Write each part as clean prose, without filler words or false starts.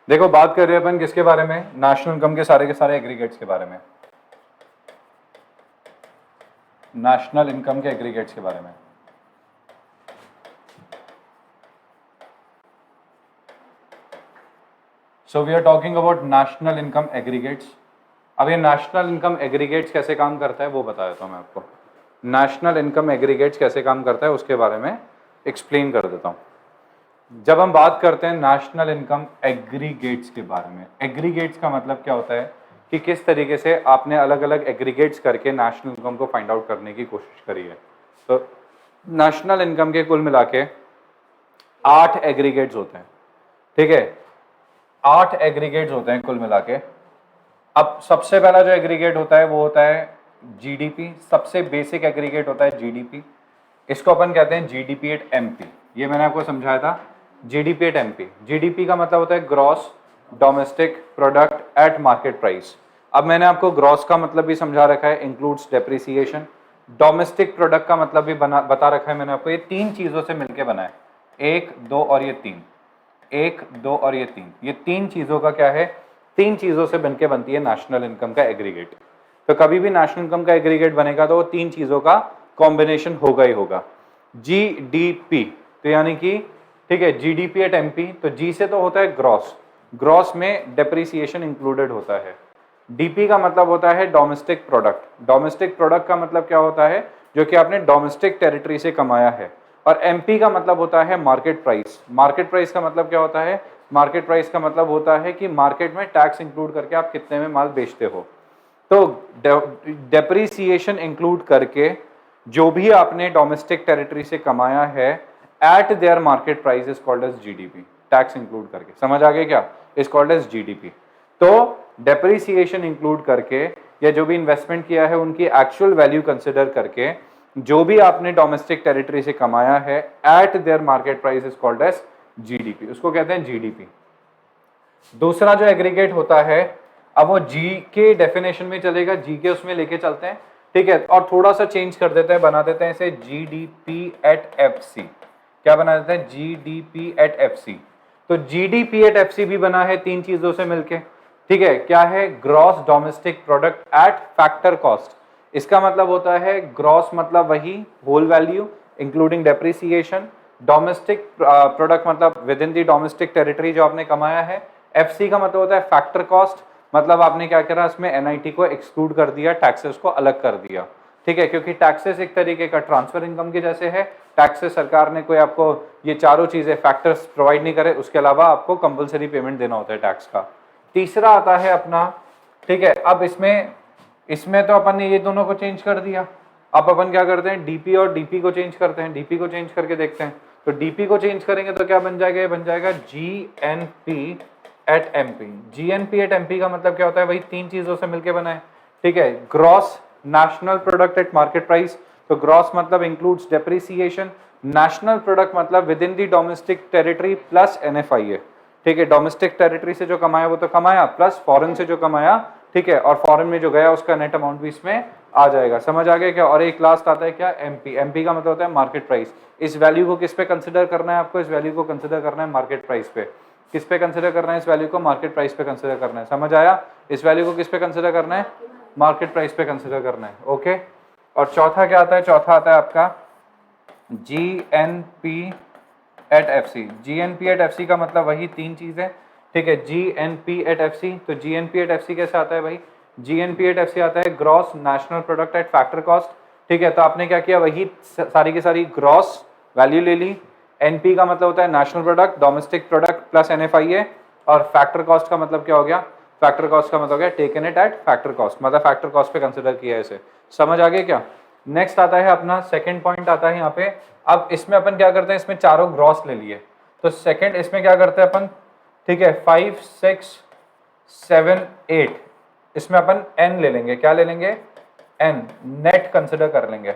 देखो बात कर रहे हैं अपन किसके बारे में, नेशनल इनकम के सारे एग्रीगेट्स के बारे में, नेशनल इनकम के एग्रीगेट्स के बारे में। So we are talking about national income aggregates. अब ये नेशनल इनकम एग्रीगेट्स कैसे काम करता है वो बता देता हूँ मैं आपको। नेशनल इनकम एग्रीगेट्स कैसे काम करता है उसके बारे में एक्सप्लेन कर देता हूँ। जब हम बात करते हैं नेशनल इनकम एग्रीगेट्स के बारे में, एग्रीगेट्स का मतलब क्या होता है कि किस तरीके से आपने अलग अलग एग्रीगेट्स करके नेशनल इनकम को फाइंड आउट करने की कोशिश करी है। तो नेशनल इनकम के कुल मिला के 8 एग्रीगेट्स होते हैं, ठीक है, 8 एग्रीगेट्स होते हैं कुल मिला के। अब सबसे पहला जो एग्रीगेट होता है वो होता है जीडीपी, सबसे बेसिक एग्रीगेट होता है जीडीपी। इसको अपन कहते हैं जीडीपी एट एमपी, ये मैंने आपको समझाया था, जीडीपी एट एमपी। जीडीपी का मतलब होता है gross domestic product eight market price. अब मैंने आपको ग्रॉस का मतलब भी समझा रखा है, इंक्लूड्स डेप्रिसिएशन। डोमेस्टिक प्रोडक्ट का मतलब भी बता रखा है मैंने आपको, ये 3 चीजों से मिलकर बना है, 1 2 और ये 3, 1 2 और ये 3, ये 3 चीजों का क्या है, 3 चीजों से बनके बनती है नेशनल इनकम का एग्रीगेट। तो कभी भी नेशनल इनकम का एग्रीगेट बनेगा तो वो 3 चीजों का कॉम्बिनेशन होगा ही होगा। जीडीपी तो यानी कि, ठीक है, जीडीपी एट एमपी, तो जी से तो होता है ग्रॉस, ग्रॉस में डेप्रिसिएशन इंक्लूडेड होता है। डीपी का मतलब होता है डोमेस्टिक प्रोडक्ट, डोमेस्टिक प्रोडक्ट का मतलब क्या होता है, जो कि आपने डोमेस्टिक टेरिटरी से कमाया है। और एमपी का मतलब होता है मार्केट प्राइस। मार्केट प्राइस का मतलब क्या होता है, मार्केट प्राइस का मतलब होता है कि मार्केट में टैक्स इंक्लूड करके आप कितने में माल बेचते हो। तो डेप्रिसिएशन इंक्लूड करके जो भी आपने डोमेस्टिक टेरिटरी से कमाया है at their market price is called as GDP, tax include करके, समझ आ गया क्या, इज कॉल्ड एज जीडीपी। तो डेप्रिसिएशन इंक्लूड करके या जो भी इन्वेस्टमेंट किया है उनकी एक्चुअल वैल्यू कंसिडर करके जो भी आपने डोमेस्टिक टेरिटरी से कमाया है at their market price is called as GDP, उसको कहते हैं जीडीपी। दूसरा जो एग्रीगेट होता है, अब वो जी के डेफिनेशन में चलेगा, जी के उसमें लेके चलते हैं, ठीक है, और थोड़ा सा चेंज कर देते हैं, बना देते हैं इसे जीडीपी एट एफसी। क्या बना देते हैं, जीडीपी एट एफसी। तो जीडीपी एट एफसी भी बना है 3 चीजों से मिलके, ठीक है, क्या है, gross domestic product at factor cost. इसका मतलब होता है ग्रॉस मतलब वही whole value including depreciation, domestic product मतलब within the domestic territory जो आपने कमाया है, एफसी का मतलब होता है फैक्टर कॉस्ट, मतलब आपने क्या करा, इसमें एनआईटी को एक्सक्लूड कर दिया, टैक्सेस को अलग कर दिया, ठीक है, क्योंकि टैक्सेस एक तरीके का ट्रांसफर इनकम के जैसे है। टैक्सेस सरकार ने कोई आपको ये चारों चीजें फैक्टर्स प्रोवाइड नहीं करे, उसके अलावा आपको कंपलसरी पेमेंट देना होता है टैक्स का। तीसरा आता है अपना, ठीक है, अब इसमें तो अपन ने ये दोनों को चेंज कर दिया, अब अपन क्या करते हैं, डीपी और डीपी को चेंज करते हैं, डीपी को चेंज करके देखते हैं। तो डीपी को चेंज करेंगे तो क्या बन जाएगा, ये बन जाएगा GNP at MP. GNP at MP का मतलब क्या होता है, वही 3 चीजों से मिलकर बना है, ठीक है, gross national product eight market price, तो ग्रॉस मतलब इंक्लूड्स डेप्रिसिएशन, नेशनल प्रोडक्ट मतलब within the domestic territory plus NFIA, ठीक है, डोमेस्टिक टेरिटरी से जो कमाया वो तो कमाया, प्लस फॉरेन से जो कमाया, ठीक है, और फॉरेन में जो गया उसका नेट अमाउंट भी इसमें आ जाएगा, समझ आ गया क्या। और एक लास्ट आता है क्या, एमपी। एमपी का मतलब होता है मार्केट प्राइस। इस वैल्यू को किस पे कंसिडर करना है आपको, इस वैल्यू को कंसिडर करना है मार्केट प्राइस पे। किस पे कंसिडर करना है, इस वैल्यू को मार्केट प्राइस पे कंसिडर करना है, समझ आया, इस वैल्यू को किस पे कंसिडर करना है, मार्केट प्राइस पे कंसिडर करना है, ओके। और चौथा क्या आता है, चौथा आता है आपका GNP at FC. GNP at FC का मतलब वही 3 चीजें, ठीक है, जीएनपी एट एफसी। तो जीएनपी एट एफसी कैसे आता है भाई, जीएनपी एट एफसी आता है gross national product at factor cost, ठीक है, तो आपने क्या किया, वही सारी की सारी ग्रॉस वैल्यू ले ली। एनपी का मतलब होता है national product, domestic product plus NFIA, और फैक्टर कॉस्ट का मतलब क्या हो गया, फैक्टर कॉस्ट का मतलब हो गया taken it at factor cost, मतलब फैक्टर कॉस्ट पे कंसिडर किया है इसे, समझ आ गया क्या। नेक्स्ट आता है अपना सेकंड पॉइंट आता है यहाँ पे। अब इसमें अपन क्या करते हैं, इसमें चारों ग्रॉस ले लिए, तो सेकंड इसमें क्या करते हैं अपन, ठीक है, 5 6 7 8, इसमें अपन एन ले लेंगे, क्या ले लेंगे, एन, नेट कंसिडर कर लेंगे,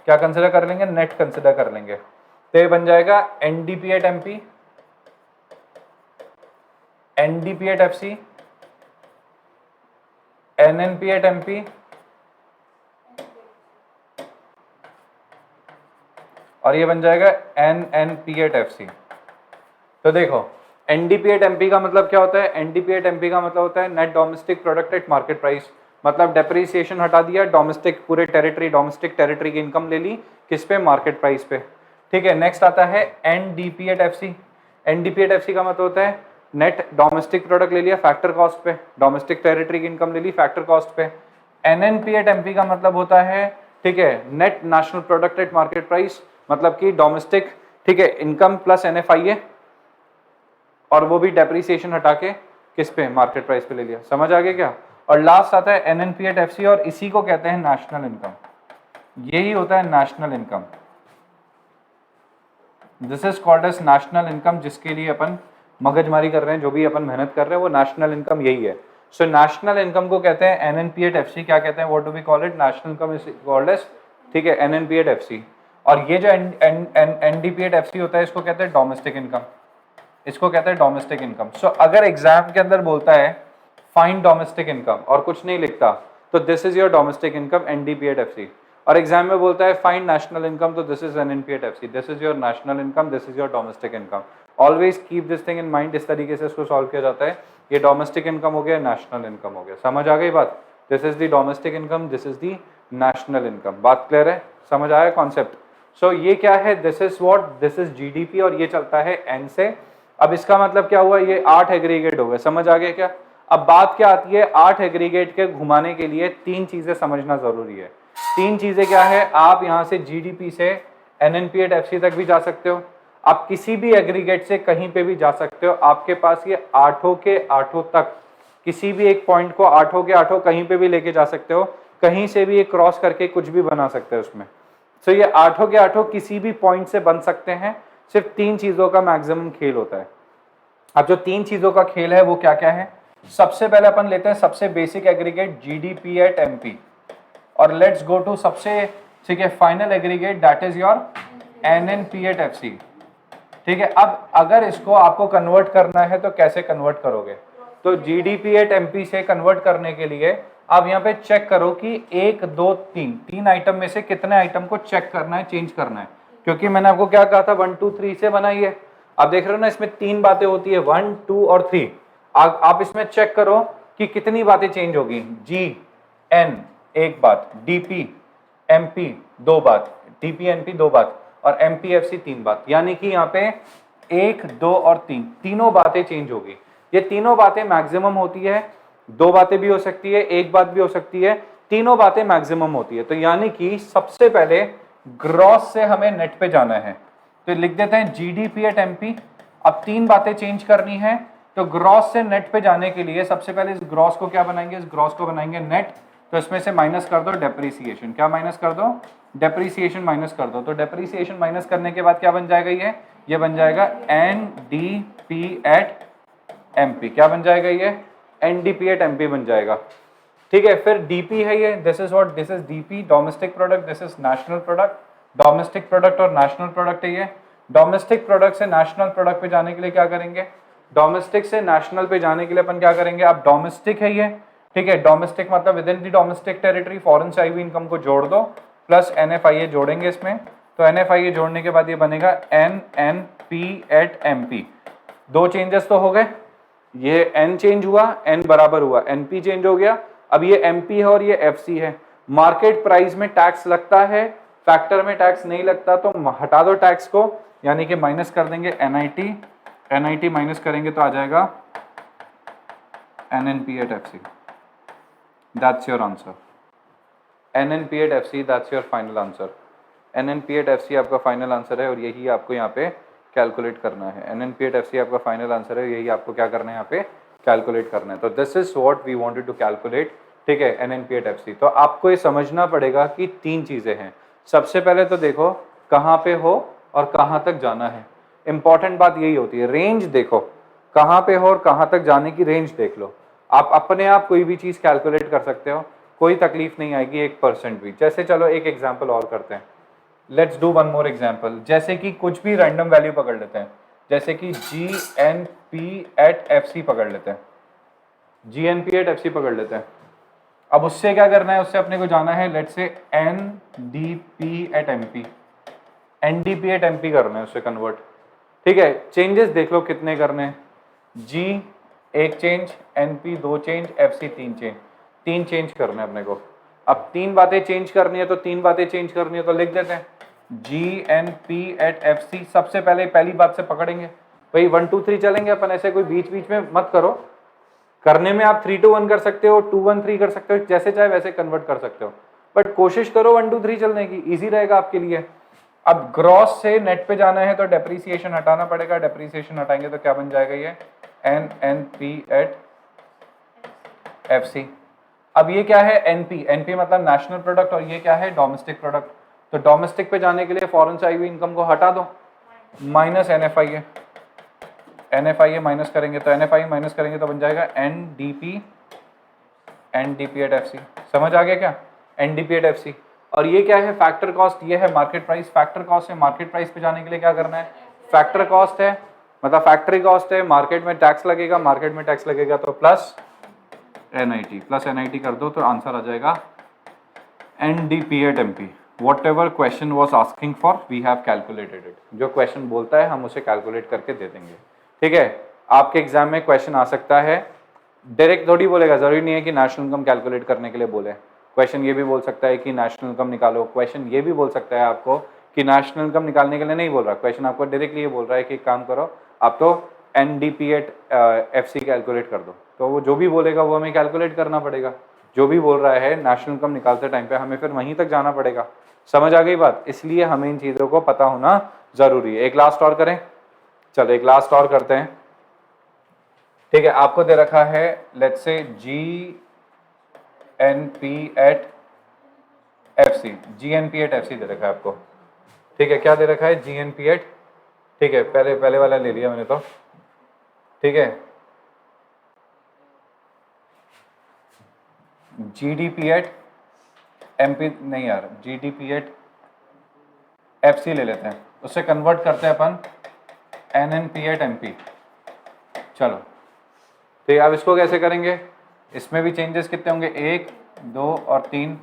क्या कंसिडर कर लेंगे, नेट कंसिडर कर लेंगे। तो ये बन जाएगा NDP at MP, NDP at FC, NNP at MP, और ये बन जाएगा एनएनपी एट एफसी। तो देखो एनडीपी एट एमपी का मतलब क्या होता है? एनडीपी एट एमपी का मतलब होता है net domestic product eight market price, मतलब डेप्रिसिएशन हटा दिया, डोमेस्टिक पूरे टेरिटरी, डोमेस्टिक टेरिटरी की इनकम ले ली किस पे? मार्केट प्राइस पे। ठीक है, नेक्स्ट आता है NDP at FC. NDP at FC का मतलब होता है नेट डोमेस्टिक प्रोडक्ट ले लिया फैक्टर कॉस्ट पे, डोमेस्टिक टेरिटरी की इनकम ले ली फैक्टर कॉस्ट पे। एनएनपी एट एमपी का मतलब होता है, ठीक है, net national product eight market price, मतलब कि डोमेस्टिक, ठीक है, इनकम प्लस एनएफआईए, और वो भी डेप्रिसिएशन हटा के किस पे? मार्केट प्राइस पे ले लिया। समझ आ गया क्या? और लास्ट आता है एनएनपी एट एफसी, और इसी को कहते हैं नेशनल इनकम। यही होता है national income. This is called as national income, जिसके लिए अपन मगजमारी कर रहे हैं, जो भी अपन मेहनत कर रहे हैं, वो नेशनल इनकम यही है। सो नेशनल इनकम को कहते हैं एनएनपी एट एफसी। क्या कहते हैं? What do we call it? National income is called as, ठीक है, एनएनपी एट एफसी। और ये जो एनडीपी एट एफसी होता है, इसको कहते हैं डोमेस्टिक इनकम, इसको कहते हैं डोमेस्टिक इनकम। सो अगर एग्जाम के अंदर बोलता है फाइंड डोमेस्टिक इनकम और कुछ नहीं लिखता, तो this is your domestic income NDP at FC. और एग्जाम में बोलता है फाइंड नेशनल इनकम, तो this is NNP at FC, this is your national income, this is your domestic income. Always keep this thing in mind. इस तरीके से इसको solve किया जाता है। ये डोमेस्टिक इनकम हो गया, नेशनल इनकम हो गया। समझ आ गई बात? This is the domestic income, this is the national income. बात क्लियर है? समझ आया कॉन्सेप्ट? सो ये क्या है? This is what, this is GDP, और ये चलता है एन से। अब इसका मतलब क्या हुआ? ये 8 एग्रीगेट हो गए। समझ आ गया क्या? अब बात क्या आती है? 8 एग्रीगेट के घुमाने के लिए 3 चीजें समझना जरूरी है। 3 चीजें क्या है? आप यहां से जीडीपी से एनएनपी एट एफसी तक भी जा सकते हो, आप किसी भी एग्रीगेट से कहीं पे भी जा सकते हो। आपके पास ये 8 के 8 तक, किसी भी एक पॉइंट को 8 के 8 कहीं पे भी लेके जा सकते हो, कहीं से भी एक क्रॉस करके कुछ भी बना सकते हो उसमें। सो ये 8 के 8 किसी भी पॉइंट से बन सकते हैं। सिर्फ 3 चीजों का मैक्सिमम खेल होता है। अब जो 3 चीजों का खेल है वो क्या क्या है? सबसे पहले अपन लेते हैं सबसे basic aggregate GDP at MP, और लेट्स गो टू सबसे, ठीक है, final aggregate, that is your NNP at FC. ठीक है, अब अगर इसको आपको कन्वर्ट करना है तो कैसे कन्वर्ट करोगे? तो जीडीपी एट एमपी से कन्वर्ट करने के लिए आप यहाँ पे चेक करो कि 1 2 3 आइटम में से कितने आइटम को चेक करना है, चेंज करना है। क्योंकि मैंने आपको क्या कहा था, 1 2 3 से बनाइए। आप देख रहे हो ना, इसमें 3 बातें होती है, 1 2 और 3। आप इसमें चेक करो कि कितनी बातें चेंज होगी। जी एन एक बात, डीपी एमपी 2 बात, डीपी एनपी 2 बात, और एमपीएफसी 3 बात। यानी कि यहाँ पे 1 2 और 3 तीनों बातें चेंज होगी। ये तीनों बातें मैक्सिमम होती है। 2 बातें भी हो सकती है, 1 बात भी हो सकती है, तीनों बातें मैक्सिमम होती है। तो यानी कि सबसे पहले ग्रॉस से हमें नेट पे जाना है, तो लिख देते हैं जीडीपी एट एमपी। अब 3 बातें चेंज करनी है, तो ग्रॉस से नेट पे जाने के लिए सबसे पहले इस ग्रॉस को क्या बनाएंगे? इस ग्रॉस को बनाएंगे नेट। तो इसमें से माइनस कर दो डेप्रिसिएशन। क्या माइनस कर दो? डेप्रिसिएशन माइनस कर दो। तो डेप्रिसिएशन माइनस करने के बाद क्या बन जाएगा? ये बन जाएगा एनडीपी एट एमपी। क्या बन जाएगा? ये एनडीपी एट एमपी बन जाएगा। ठीक है, फिर डीपी है ये, this is what, this is DP, domestic product, this is national product. Domestic product और नेशनल प्रोडक्ट है ये। डोमेस्टिक प्रोडक्ट से नेशनल प्रोडक्ट पे जाने के लिए क्या करेंगे? डोमेस्टिक से नेशनल पे जाने के लिए अपन क्या करेंगे? अब डोमेस्टिक है ये, ठीक है, डोमेस्टिक मतलब within the domestic territory, foreign से आई हुई इनकम को जोड़ दो, प्लस एनएफआईए जोड़ेंगे इसमें। तो एनएफआईए जोड़ने के बाद ये बनेगा एनएनपी एट एमपी। 2 चेंजेस तो हो गए, ये एन चेंज हुआ, एन बराबर हुआ, एनपी चेंज हो गया। अब ये एमपी है और ये एफसी है। मार्केट प्राइस में टैक्स लगता है, फैक्टर में टैक्स नहीं लगता, तो हटा दो टैक्स को, यानी कि माइनस कर देंगे एनआईटी, एनआईटी माइनस करेंगे तो आ जाएगा NNP at FC. That's your answer. NNP at FC, that's your final answer. NNP at FC आपका फाइनल आंसर है, और यही आपको यहाँ पे कैलकुलेट करना है। एनएनपी एट एफसी आपका फाइनल आंसर है, यही आपको क्या करना है? यहाँ पे कैलकुलेट करना है। तो this is what we wanted to calculate, ठीक है, एनएनपी एट एफसी। तो आपको ये समझना पड़ेगा कि 3 चीजें हैं। सबसे पहले तो देखो कहाँ पे हो और कहाँ तक जाना है। इंपॉर्टेंट बात यही होती है, रेंज देखो, कहाँ पे हो और कहाँ तक जाने की रेंज देख लो। आप अपने आप कोई भी चीज कैलकुलेट कर सकते हो, कोई तकलीफ नहीं आएगी 1% भी। जैसे चलो एक एग्जाम्पल और करते हैं, let's do one more example. जैसे कि कुछ भी रैंडम वैल्यू पकड़ लेते हैं, जैसे कि G N P at F C पकड़ लेते हैं, G N P at F C पकड़ लेते हैं। अब उससे क्या करना है? उससे अपने को जाना है let's say N D P at M P, N D P at M P करना है उससे कन्वर्ट। ठीक है, चेंजेस देख लो कितने करने हैं। जी एक चेंज, एनपी दो चेंज, एफसी तीन चेंज, तीन चेंज करने अपने को। अब तीन बातें चेंज करनी है तो तीन बातें चेंज करनी है तो लिख देते हैं G N P at F C. सबसे पहले पहली बात से पकड़ेंगे भाई 1 2 3 चलेंगे अपन, ऐसे कोई बीच बीच में मत करो। करने में आप 3 2 1 कर सकते हो, 2 1 3 कर सकते हो, जैसे चाहे वैसे कन्वर्ट कर सकते हो, बट कोशिश करो 1 2 3 चलने की, इजी रहेगा आपके लिए। अब ग्रॉस से नेट पे जाना है तो डेप्रीसिएशन हटाना पड़ेगा, डेप्रीसिएशन हटाएंगे तो क्या बन जाएगा ये N N P at F C. अब ये क्या है एनपी, एनपी मतलब नेशनल प्रोडक्ट, और ये क्या है डोमेस्टिक प्रोडक्ट। तो डोमेस्टिक पे जाने के लिए फॉरेन से आई हुई इनकम को हटा दो, minus N F I A, N F I A minus करेंगे तो एन एफ आई माइनस करेंगे तो बन जाएगा N D P at F C. समझ आ गया क्या, N D P at F C. और ये क्या है फैक्टर कॉस्ट, ये है मार्केट प्राइस। फैक्टर कॉस्ट है मार्केट प्राइस पे जाने के लिए क्या करना है, फैक्टर कॉस्ट है मतलब फैक्ट्री कॉस्ट है, मार्केट में टैक्स लगेगा, मार्केट में टैक्स लगेगा तो प्लस एनआईटी, प्लस एनआईटी कर दो तो आंसर आ जाएगा NDP at MP. Whatever question was asking for we have calculated it. जो क्वेश्चन बोलता है हम उसे कैलकुलेट करके दे देंगे। ठीक है, आपके एग्जाम में क्वेश्चन आ सकता है, डायरेक्ट थोड़ी बोलेगा, जरूरी नहीं है कि नेशनल इनकम कैलकुलेट करने के लिए बोले। क्वेश्चन ये भी बोल सकता है कि नेशनल इनकम निकालो, क्वेश्चन ये भी बोल सकता है आपको कि नेशनल इनकम निकालने के लिए नहीं बोल रहा, क्वेश्चन आपको डायरेक्टली ये बोल रहा है कि काम करो आप तो एनडीपी एट एफसी कैलकुलेट कर दो। तो वो जो भी बोलेगा वो हमें कैलकुलेट करना पड़ेगा, जो भी बोल रहा है नेशनल इनकम निकालते टाइम पे हमें फिर वहीं तक जाना पड़ेगा। समझ आ गई बात, इसलिए हमें इन चीज़ों को पता होना जरूरी है। एक लास्ट और करें, चलो एक लास्ट और करते हैं। ठीक है, आपको दे रखा है let's say G N P at F C, G N P at F C दे रखा है आपको। ठीक है, क्या दे रखा है जी एन पी एट, ठीक है पहले वाला ले लिया मैंने तो। ठीक है, G D P at M P नहीं यार, G D P at F C ले लेते हैं, उससे कन्वर्ट करते हैं अपन N N P at M P. चलो तो अब इसको कैसे करेंगे, इसमें भी चेंजेस कितने होंगे 1 2 और 3।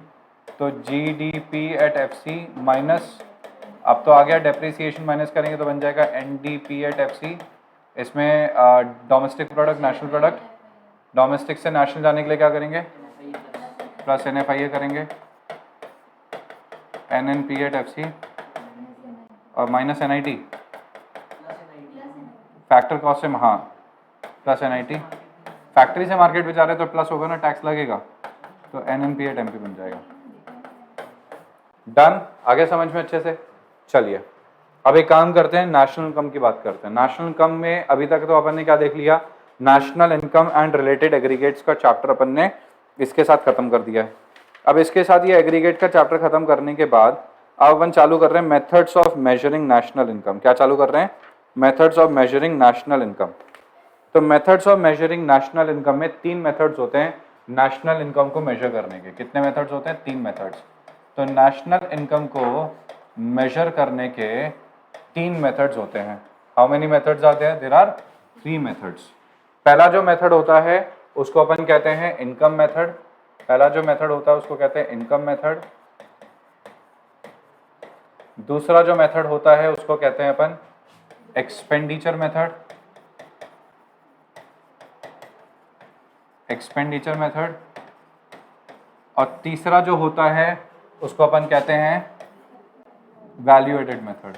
तो G D P at F C minus, अब तो आ गया डेप्रिसिएशन माइनस करेंगे तो बन जाएगा N D P at F C. इसमें domestic product national product, domestic से नेशनल जाने के लिए क्या करेंगे plus N F I A करेंगे, N N P at F C और minus N I T factor cost से, हाँ plus N I T. Factory से मार्केट बेचा रहे तो प्लस होगा ना, टैक्स लगेगा, तो N N P at M P बन जाएगा। डन, आगे समझ में अच्छे से। चलिए अब एक काम करते हैं, नेशनल इनकम की बात करते हैं। नेशनल इनकम में अभी तक तो अपन ने क्या देख लिया, national income and related aggregates का चैप्टर अपन ने इसके साथ खत्म कर दिया है। अब इसके साथ ये एग्रीगेट का चैप्टर खत्म करने के बाद अब अपन चालू कर रहे हैं methods of measuring national income. क्या चालू कर रहे हैं, methods of measuring national income. तो methods of measuring national income में 3 मेथड्स होते हैं नेशनल इनकम को मेजर करने के। कितने मेथड्स होते हैं, 3 मेथड्स। तो नेशनल इनकम को मेजर करने के 3 मेथड्स होते हैं। हाउ मेनी मेथड्स आते हैं, देयर आर 3 मेथड्स। पहला जो मेथड होता है उसको अपन कहते हैं इनकम मेथड, पहला जो मेथड होता है उसको कहते हैं इनकम मेथड। दूसरा जो मेथड होता है उसको कहते हैं अपन एक्सपेंडिचर मेथड, एक्सपेंडिचर मेथड। और तीसरा जो होता है उसको अपन कहते हैं value added method,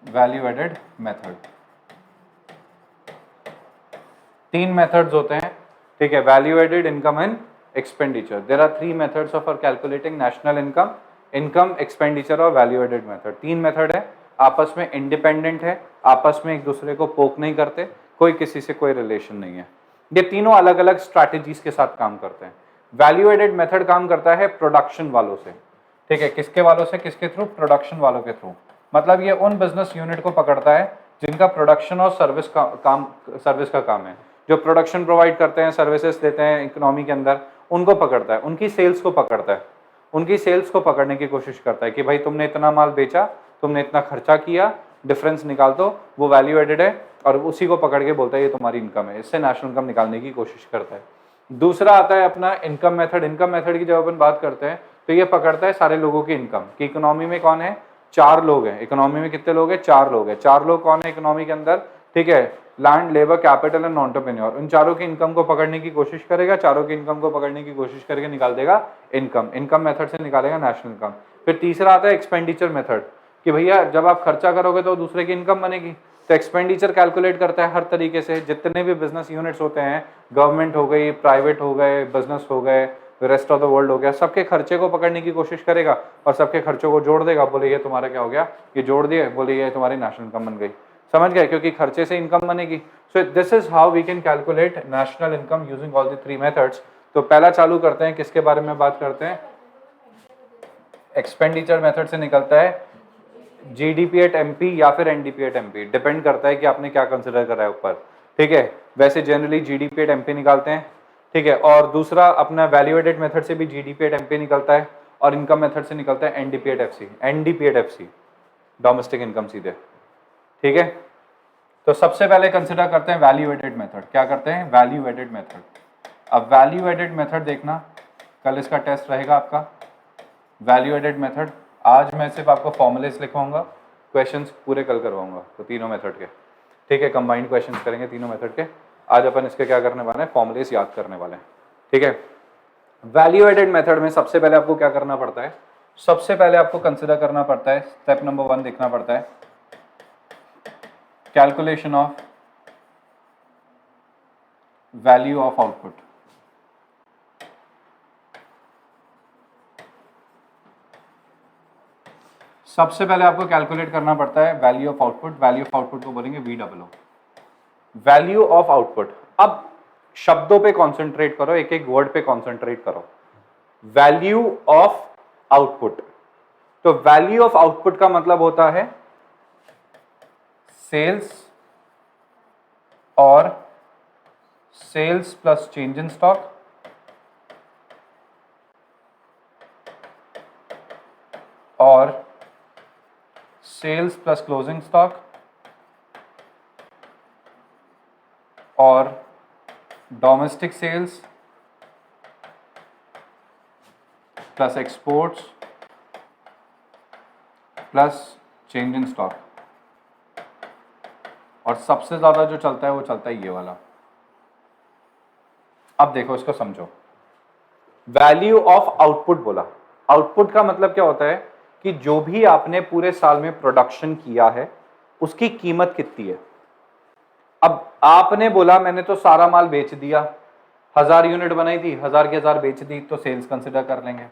value added method. 3 methods होते हैं, ठीक है, value added, income and expenditure. There are 3 methods for calculating national income, income, expenditure और वैल्यू एडेड मेथड। 3 मेथड है, आपस में इंडिपेंडेंट है, आपस में एक दूसरे को पोक नहीं करते, कोई किसी से कोई रिलेशन नहीं है। ये तीनों अलग अलग स्ट्रैटेजीज के साथ काम करते हैं। वैल्यू एडेड मेथड काम करता है प्रोडक्शन वालों से, ठीक है, किसके वालों से, किसके थ्रू, प्रोडक्शन वालों के थ्रू। मतलब ये उन बिजनेस यूनिट को पकड़ता है जिनका प्रोडक्शन और सर्विस का काम है, जो प्रोडक्शन प्रोवाइड करते हैं, सर्विसेज देते हैं इकोनॉमी के अंदर, उनको पकड़ता है, उनकी सेल्स को पकड़ता है, उनकी सेल्स को पकड़ने की कोशिश करता है कि भाई तुमने इतना माल बेचा, तुमने इतना खर्चा किया, डिफरेंस निकाल दो, वो वैल्यू एडेड है, और उसी को पकड़ के बोलता है ये तुम्हारी इनकम है, इससे नेशनल इनकम निकालने की कोशिश करता है। दूसरा आता है अपना इनकम मेथड। इनकम मेथड की जब अपन बात करते हैं तो ये पकड़ता है सारे लोगों की इनकम कि इकोनॉमी में कौन है, 4 लोग हैं, इकोनॉमी में कितने लोग हैं, 4 लोग हैं। 4 लोग कौन है इकोनॉमी के अंदर, ठीक है, land, labour, capital and entrepreneur, इन चारों की इनकम को पकड़ने की कोशिश करेगा, चारों की इनकम को पकड़ने की कोशिश करके निकाल देगा इनकम, इनकम मेथड से निकालेगा नेशनल इनकम। फिर तीसरा आता है एक्सपेंडिचर मेथड, कि भैया जब आप खर्चा करोगे तो दूसरे की इनकम बनेगी, तो एक्सपेंडिचर कैलकुलेट करता है हर तरीके से, जितने भी बिजनेस यूनिट्स होते हैं, गवर्नमेंट हो गई, प्राइवेट हो गए, बिजनेस हो गए, रेस्ट ऑफ द वर्ल्ड हो गया, सबके खर्चे को पकड़ने की कोशिश करेगा और सबके खर्चों को जोड़ देगा, बोले ये तुम्हारा क्या हो गया, ये जोड़ दिए, बोले ये तुम्हारी नेशनल इनकम बन गई। समझ गए, क्योंकि खर्चे से इनकम बनेगी। So this is how we can calculate national income using all the three methods. तो पहला चालू करते हैं, किसके बारे में बात करते हैं, एक्सपेंडिचर मेथड से निकलता है जीडीपी एट एमपी या फिर एनडीपी एट एमपी, डिपेंड करता है कि आपने क्या कंसिडर करा है ऊपर, ठीक है। वैसे जनरली जीडीपी एट एमपी निकालते हैं, ठीक है। और दूसरा अपना वैल्यू एडेड मेथड से भी जीडीपी एट एमपी निकलता है, और इनकम मेथड से निकलता है NDP at FC, NDP at FC, domestic income सीधे, ठीक है। तो सबसे पहले कंसिडर करते हैं वैल्यू एडेड मेथड। क्या करते हैं, वैल्यू एडेड मेथड। अब वैल्यू एडेड मेथड देखना, कल इसका टेस्ट रहेगा आपका वैल्यू एडेड मेथड। आज मैं सिर्फ आपको फॉर्मूलेस लिखवाऊंगा, क्वेश्चंस पूरे कल करवाऊंगा, तो तीनों मेथड के, ठीक है, कंबाइंड क्वेश्चंस करेंगे तीनों मेथड के। आज अपन इसके क्या करने वाले हैं, फॉर्मूलेस याद करने वाले हैं, ठीक है। वैल्यू एडेड मेथड में सबसे पहले आपको क्या करना पड़ता है, सबसे पहले आपको कंसिडर करना पड़ता है, स्टेप नंबर 1 देखना पड़ता है, calculation of value of output. सबसे पहले आपको कैलकुलेट करना पड़ता है value of output. Value of output को बोलेंगे VOO, वैल्यू ऑफ आउटपुट। अब शब्दों पे कंसंट्रेट करो, एक एक वर्ड पे कंसंट्रेट करो। वैल्यू ऑफ आउटपुट, तो वैल्यू ऑफ आउटपुट का मतलब होता है सेल्स और sales plus change in stock और सेल्स प्लस क्लोजिंग स्टॉक और domestic sales plus exports plus change in stock, और सबसे ज्यादा जो चलता है वो चलता है ये वाला। अब देखो इसको समझो, वैल्यू ऑफ आउटपुट बोला, आउटपुट का मतलब क्या होता है कि जो भी आपने पूरे साल में प्रोडक्शन किया है उसकी कीमत कितनी है। अब आपने बोला मैंने तो सारा माल बेच दिया, 1000 यूनिट बनाई थी, 1000 की 1000 बेच दी, तो सेल्स कंसिडर कर लेंगे।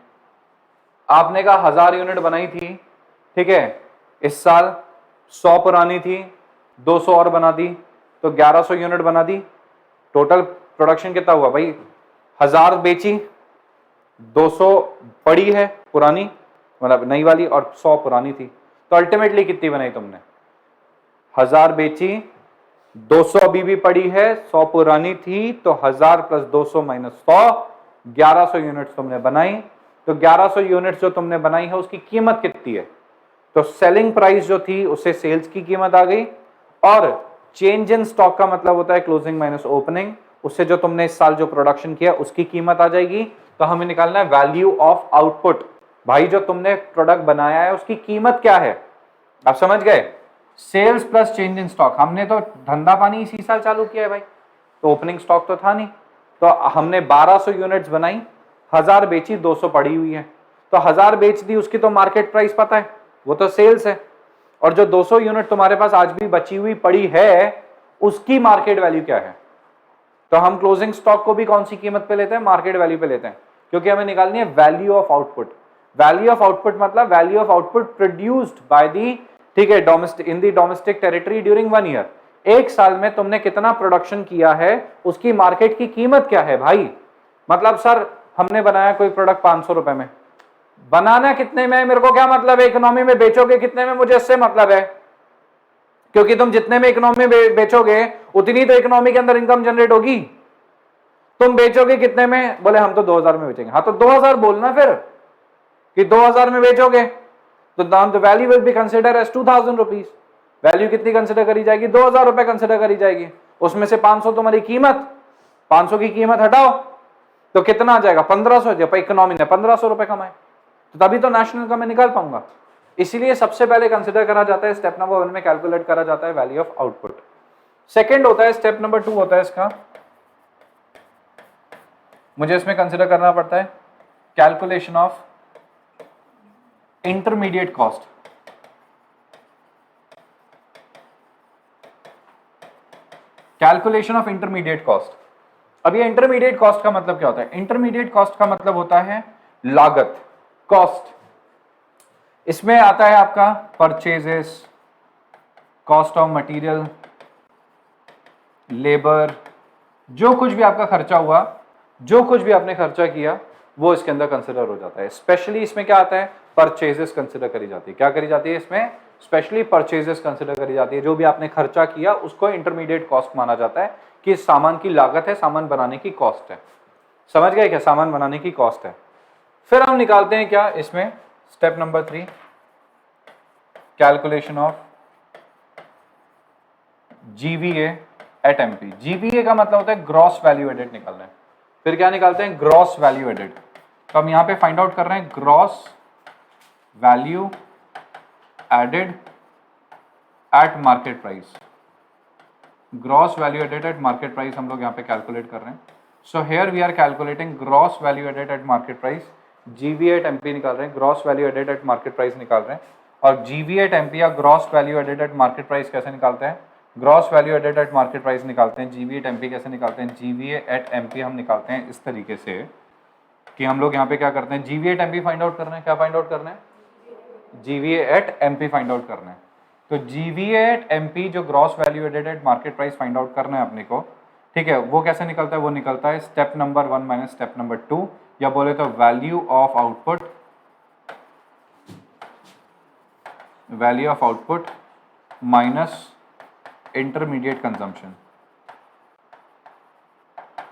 आपने कहा 1000 यूनिट बनाई थी, ठीक है, इस साल 100 पुरानी थी, 200 और बना दी, तो 1100 यूनिट बना दी। टोटल प्रोडक्शन कितना हुआ भाई, 1000 बेची, 200 पड़ी है पुरानी, मतलब नई वाली, और 100 पुरानी थी, तो अल्टीमेटली कितनी बनाई तुमने, 1000 बेची, 200 अभी भी पड़ी है, 100 पुरानी थी, तो 1000 प्लस 200 माइनस 100, 1100 यूनिट्स तुमने बनाई। तो 1100 यूनिट्स जो तुमने बनाई है उसकी कीमत कितनी है, तो सेलिंग प्राइस जो थी उससे सेल्स की कीमत आ गई, और चेंज इन स्टॉक का मतलब होता है क्लोजिंग माइनस ओपनिंग, उससे जो तुमने इस साल जो प्रोडक्शन किया उसकी कीमत आ जाएगी। तो हमें निकालना है वैल्यू ऑफ आउटपुट, भाई जो तुमने प्रोडक्ट बनाया है उसकी कीमत क्या है। आप समझ गए, sales plus change in stock, हमने तो धंधा पानी इसी साल चालू किया है भाई, तो ओपनिंग स्टॉक तो था नहीं, तो हमने 1200 यूनिट्स बनाई, 1000 बेची, 200 पड़ी हुई है, तो 1000 बेच दी, उसकी तो मार्केट प्राइस पता है, वो तो सेल्स है, और जो 200 यूनिट तुम्हारे पास आज भी बची हुई पड़ी है उसकी मार्केट वैल्यू क्या है। तो हम क्लोजिंग स्टॉक को भी कौन सी कीमत पे लेते हैं, मार्केट वैल्यू पे लेते हैं, क्योंकि हमें निकालनी है value of output. Value of output मतलब value of output produced by the, ठीक है, domestic, in the domestic territory during 1 year. एक साल में तुमने कितना प्रोडक्शन किया है उसकी मार्केट की कीमत क्या है भाई। मतलब सर हमने बनाया कोई प्रोडक्ट 500 रुपए में, बनाना कितने में मेरे को क्या मतलब है, इकोनॉमी में बेचोगे कितने में मुझे इससे मतलब है, क्योंकि तुम जितने में इकोनॉमी में बेचोगे उतनी तो इकोनॉमी के अंदर इनकम जनरेट होगी। तुम बेचोगे कितने में, बोले हम तो 2000 में बेचेंगे, हाँ तो 2000 बोलना फिर कि 2000 में बेचोगे, तो the value will be consider as 2000 rupees. Value कितनी कंसिडर करी जाएगी, 2000 रुपए कंसिडर करी जाएगी, उसमें से 500 तुम्हारी कीमत, 500 की कीमत हटाओ तो कितना आ जाएगा, 1500। जब इकोनॉमी ने 1500 रुपए कमाए तो तभी तो नेशनल इनकम में निकाल पाऊंगा। इसीलिए सबसे पहले कंसिडर करा जाता है, स्टेप नंबर 1 में कैलकुलेट करा जाता है वैल्यू ऑफ आउटपुट। सेकेंड होता है, स्टेप नंबर 2 होता है इसका, मुझे इसमें कंसिडर करना पड़ता है calculation of intermediate cost. Calculation of intermediate cost. अब ये इंटरमीडिएट कॉस्ट का मतलब क्या होता है? इंटरमीडिएट कॉस्ट का मतलब होता है लागत, कॉस्ट। इसमें आता है आपका purchases, cost of material, labour, जो कुछ भी आपका खर्चा हुआ, जो कुछ भी आपने खर्चा किया वो इसके अंदर कंसिडर हो जाता है। स्पेशली इसमें क्या आता है? परचेजेस कंसिडर करी जाती है। क्या करी जाती है इसमें? स्पेशली परचेजेस कंसिडर करी जाती है। जो भी आपने खर्चा किया उसको इंटरमीडिएट कॉस्ट माना जाता है कि सामान की लागत है, सामान बनाने की कॉस्ट है। समझ गए क्या? सामान बनाने की कॉस्ट है। फिर हम निकालते हैं क्या इसमें, step number 3, calculation of GVA at MP. GVA का मतलब होता है ग्रॉस वैल्यू एडेड निकालना है। फिर क्या निकालते हैं? Gross value added. तो हम यहां पे फाइंड आउट कर रहे हैं gross value added at market price. Gross value added at market price हम लोग यहां पे कैलकुलेट कर रहे हैं। So here we are calculating gross value added at market price. GVA at MP निकाल रहे हैं, gross value added at market price निकाल रहे हैं। और जीवीए एट एमपी या gross value added at market price कैसे निकालते हैं? Gross value added at market price निकालते हैं। जीवीए एट एमपी कैसे निकालते हैं? जीवीए एट एमपी हम निकालते हैं इस तरीके से कि हम लोग यहाँ पे क्या करते हैं? GVA at MP find out करना है। क्या फाइंड आउट करना है? GVA at MP find out करना है। तो जीवीए एट एमपी जो gross value added at market price find out करना है अपने को, ठीक है, वो कैसे निकलता है? वो निकलता है step number 1 minus step number 2, या बोले तो value of output, value of output minus intermediate consumption,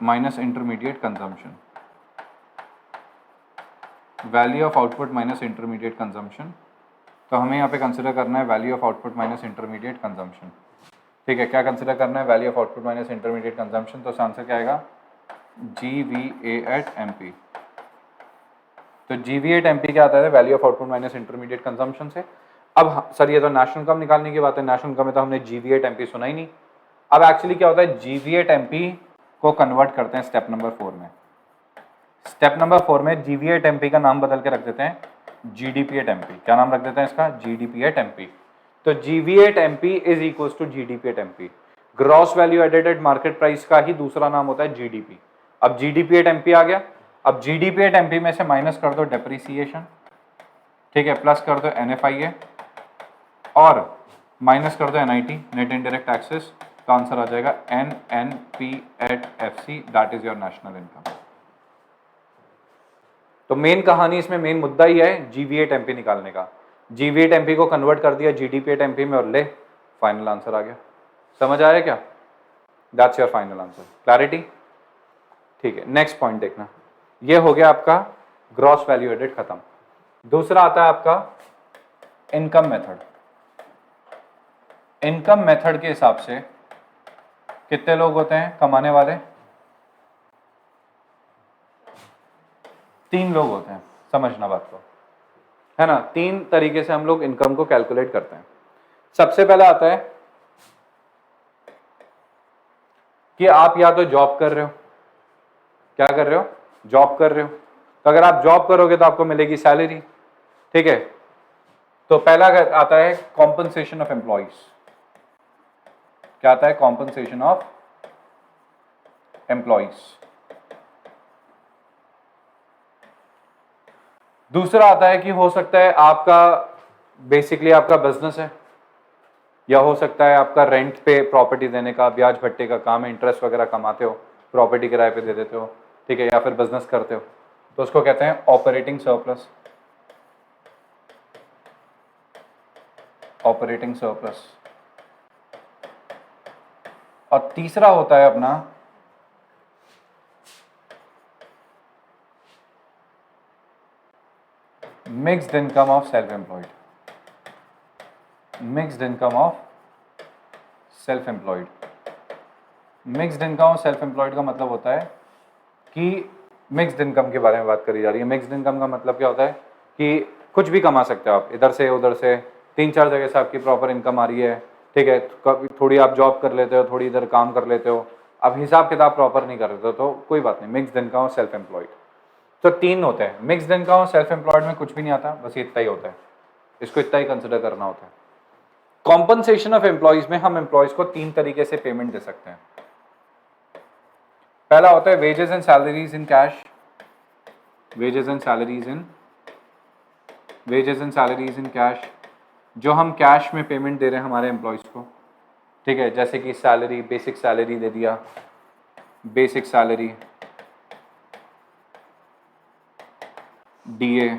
minus intermediate consumption, value of output minus intermediate consumption. तो हमें यहाँ पे कंसिडर करना है value of output minus intermediate consumption. ठीक है, क्या कंसिडर करना है? Value of output minus intermediate consumption. तो आंसर क्या आएगा? GVA at MP. तो जीवीए एट एमपी क्या आता है? Value of output minus intermediate consumption से। अब सर ये तो नेशनल इनकम निकालने की बात है, नेशनल इनकम में तो हमने जीवीए एट एमपी सुना ही नहीं। अब एक्चुअली क्या होता है? जीवीए एट एमपी को कन्वर्ट करते हैं स्टेप नंबर 4 में। स्टेप नंबर 4 में जीवीए एट एमपी का नाम बदल के रख देते हैं जीडीपी एट एमपी। क्या नाम रख देते हैं इसका? GDP at MP. तो GVA at MP is equal to GDP at MP. Gross value added at market price का ही दूसरा नाम होता है जीडीपी। अब जीडीपी एट एमपी आ गया। अब जीडीपी एट एमपी में से माइनस कर दो डेप्रिसिएशन, ठीक है, प्लस कर दो एनएफआईए और माइनस कर दो एनआईटी, नेट इनडायरेक्ट टैक्सेस। तो आंसर आ जाएगा NNP at FC, that is your national income. तो मेन कहानी इसमें, मेन मुद्दा ही है जीवीए एट एमपी निकालने का। जीवीए एट एमपी को कन्वर्ट कर दिया जीडीपी एट एमपी में और ले फाइनल आंसर आ गया। समझ आया क्या? That's your final answer. Clarity? ठीक है, नेक्स्ट पॉइंट देखना। ये हो गया आपका ग्रॉस वैल्यू एडेड खत्म। दूसरा आता है आपका इनकम मेथड। इनकम मेथड के हिसाब से कितने लोग होते हैं कमाने वाले? 3 लोग होते हैं। समझना बात को, है ना। 3 तरीके से हम लोग इनकम को कैलकुलेट करते हैं। सबसे पहला आता है कि आप या तो जॉब कर रहे हो, क्या कर रहे हो? जॉब कर रहे हो। तो अगर आप जॉब करोगे तो आपको मिलेगी सैलरी, ठीक है। तो पहला आता है कॉम्पनसेशन ऑफ एम्प्लॉइज। क्या आता है? Compensation of employees. दूसरा आता है कि हो सकता है आपका बेसिकली आपका बिजनेस है, या हो सकता है आपका रेंट पे प्रॉपर्टी देने का, ब्याज भट्टे का काम है, इंटरेस्ट वगैरह कमाते हो, प्रॉपर्टी किराए पे दे देते हो, ठीक है, या फिर बिजनेस करते हो, तो उसको कहते हैं ऑपरेटिंग सरप्लस। Operating surplus. और तीसरा होता है अपना mixed income of self employed. Mixed income of self employed. Mixed income of self employed का मतलब होता है कि मिक्स्ड इनकम के बारे में बात करी जा रही है। मिक्स्ड इनकम का मतलब क्या होता है कि कुछ भी कमा सकते हो आप, इधर से उधर से, 3-4 जगह से आपकी प्रॉपर इनकम आ रही है, ठीक है, कभी थोड़ी आप जॉब कर लेते हो, थोड़ी इधर काम कर लेते हो, अब हिसाब किताब प्रॉपर नहीं कर रहे हो तो कोई बात नहीं, मिक्स्ड इनकम और सेल्फ एम्प्लॉयड। तो तीन होते हैं, मिक्स्ड इनकम और सेल्फ एम्प्लॉयड में कुछ भी नहीं आता, बस इतना ही होता है, इसको इतना ही कंसिडर करना होता है। कॉम्पनसेशन ऑफ एम्प्लॉयज में हम एम्प्लॉयज को तीन तरीके से पेमेंट दे सकते हैं। पहला होता है wages and salaries in cash, wages and salaries in cash, जो हम कैश में पेमेंट दे रहे हैं हमारे एम्प्लॉयज को, ठीक है, जैसे कि सैलरी, बेसिक सैलरी दे दिया, basic salary, DA,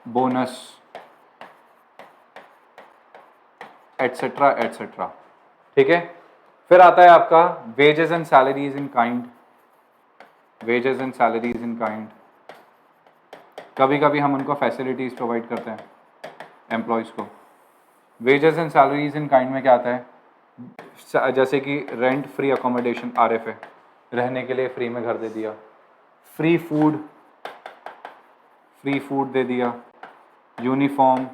bonus, etcetera etcetera, ठीक है। फिर आता है आपका wages and salaries in kind, wages and salaries in kind, कभी कभी हम उनको फैसिलिटीज प्रोवाइड करते हैं एम्प्लॉयज को। Wages and salaries in kind में क्या आता है, जैसे कि रेंट फ्री अकोमोडेशन, RF है, रहने के लिए फ्री में घर दे दिया, फ्री फूड दे दिया, uniform,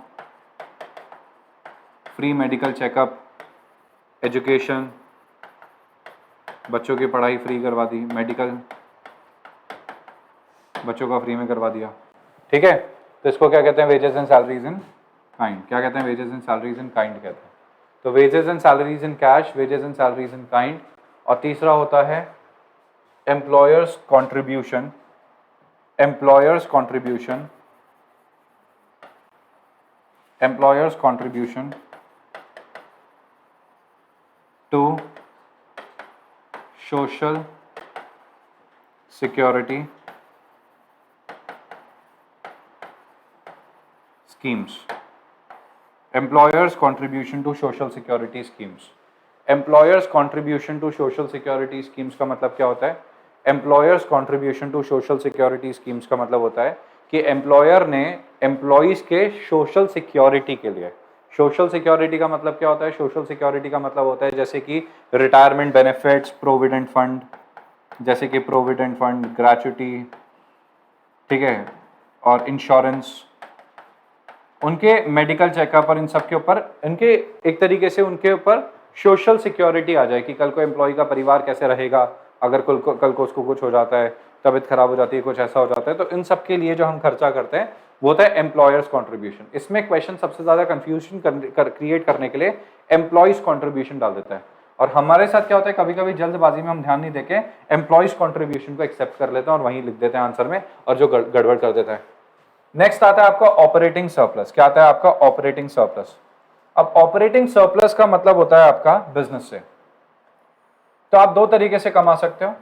free medical checkup, education, बच्चों की पढ़ाई फ्री करवा दी, मेडिकल बच्चों का फ्री में करवा दिया, ठीक है। तो इसको क्या कहते हैं, wages and salaries in kind. क्या कहते हैं, wages and salaries in kind कहते हैं। तो wages and salaries in cash, wages and salaries in kind. और तीसरा होता है employers contribution, employers contribution, employers contribution to social security schemes, employers contribution to social security schemes। employers contribution to social security schemes का मतलब क्या होता है, employers contribution to social security schemes का मतलब होता है कि एम्प्लॉयर ने एम्प्लॉइज के सोशल सिक्योरिटी के लिए, सोशल सिक्योरिटी का मतलब क्या होता है, सोशल सिक्योरिटी का मतलब होता है जैसे कि रिटायरमेंट बेनिफिट्स, प्रोविडेंट फंड, जैसे कि प्रोविडेंट फंड, ग्रेचुटी, ठीक है, और इंश्योरेंस, उनके मेडिकल चेकअप और इन सब के ऊपर इनके एक तरीके से उनके ऊपर सोशल सिक्योरिटी आ जाए कि कल को एम्प्लॉय का परिवार कैसे रहेगा, अगर कल को उसको कुछ हो जाता है, तबीयत खराब हो जाती है, कुछ ऐसा हो जाता है, तो इन सब के लिए जो हम खर्चा करते हैं वो होता है एम्प्लॉयर्स कॉन्ट्रीब्यूशन। इसमें क्वेश्चन सबसे ज्यादा कंफ्यूजन क्रिएट करने के लिए एम्प्लॉयज कॉन्ट्रीब्यूशन डाल देता है, और हमारे साथ क्या होता है कभी कभी जल्दबाजी में हम ध्यान नहीं देके एम्प्लॉयज कॉन्ट्रीब्यूशन को एक्सेप्ट कर लेते हैं और वहीं लिख देते हैं आंसर में, और जो गड़बड़ कर देता है। नेक्स्ट आता है आपका ऑपरेटिंग सरप्लस। क्या आता है आपका ऑपरेटिंग सरप्लस। अब ऑपरेटिंग सरप्लस का मतलब होता है आपका बिजनेस से। तो आप दो तरीके से कमा सकते हो,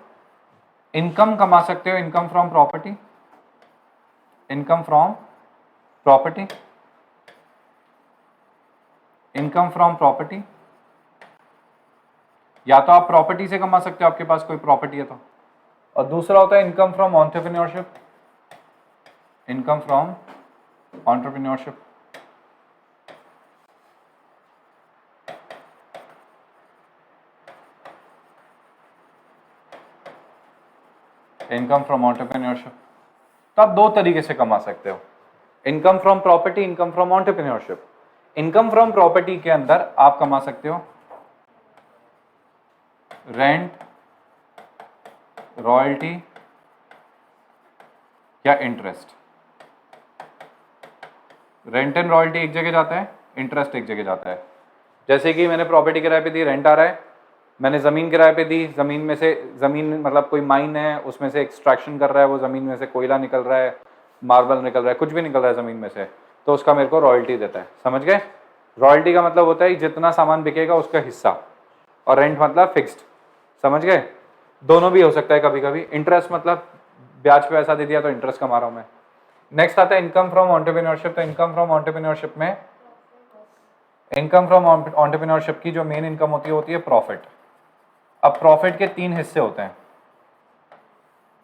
इनकम कमा सकते हो, income from property, income from property, income from property, या तो आप प्रॉपर्टी से कमा सकते हो, आपके पास कोई प्रॉपर्टी है तो, और दूसरा होता है income from entrepreneurship, income from entrepreneurship. Income from entrepreneurship, तो आप दो तरीके से कमा सकते हो, income from property, income from entrepreneurship. Income from property के अंदर आप कमा सकते हो रेंट, रॉयल्टी या इंटरेस्ट। रेंट एंड रॉयल्टी एक जगह जाता है, इंटरेस्ट एक जगह जाता है। जैसे कि मैंने प्रॉपर्टी किराए पे दी, रेंट आ रहा है, मैंने ज़मीन किराए पे दी, ज़मीन में से, ज़मीन मतलब कोई माइन है उसमें से एक्सट्रैक्शन कर रहा है, वो ज़मीन में से कोयला निकल रहा है, मार्बल निकल रहा है, कुछ भी निकल रहा है ज़मीन में से, तो उसका मेरे को रॉयल्टी देता है। समझ गए? रॉयल्टी का मतलब होता है जितना सामान बिकेगा उसका हिस्सा, और रेंट मतलब फिक्स्ड। समझ गए? दोनों भी हो सकता है कभी कभी। इंटरेस्ट मतलब ब्याज पे पैसा दे दिया तो इंटरेस्ट कमा रहा हूँ मैं। नेक्स्ट आता है इनकम फ्रॉम एंटरप्रेन्योरशिप। तो इनकम फ्रॉम एंटरप्रेन्योरशिप में, इनकम फ्रॉम एंटरप्रेन्योरशिप की जो मेन इनकम होती है प्रॉफिट। अब प्रॉफिट के तीन हिस्से होते हैं,